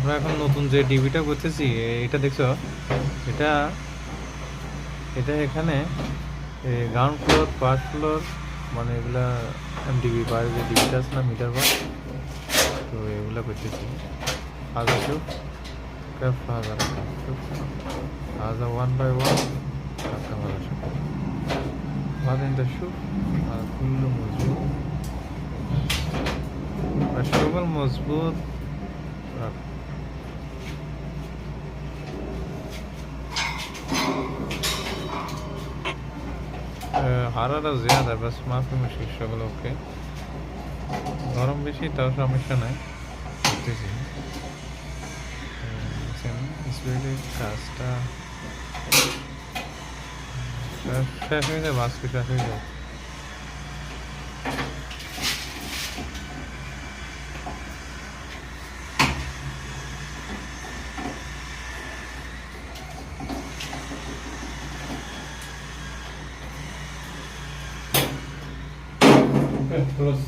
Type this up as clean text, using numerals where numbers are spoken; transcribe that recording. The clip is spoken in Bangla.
আমরা এখন নতুন যে ডিবিটা করতেছি এটা দেখছো, এটা এটা এখানে গ্রাউন্ড ফ্লোর ফার্স্ট ফ্লোর মানে এগুলা ডিবি বার যে ডিবিটা আছে না মিটার বার, তো এগুলা করতেছি। হাজার শুক كيف هذا الرقم؟ شوف هذا 1 باي 1 رقم هذا شوف، وهذا انت تشوف هذا كله مظبوط، الشغل مظبوط. حرارة زيادة بس ما في مشكلة، الشغل اوكي. গরম বেশি তাও সমস্যা নাই, করতেছি। স্পিডে কাজটা শেষ হয়ে যায়, বাস্ক শেষ হয়ে যায়। Close.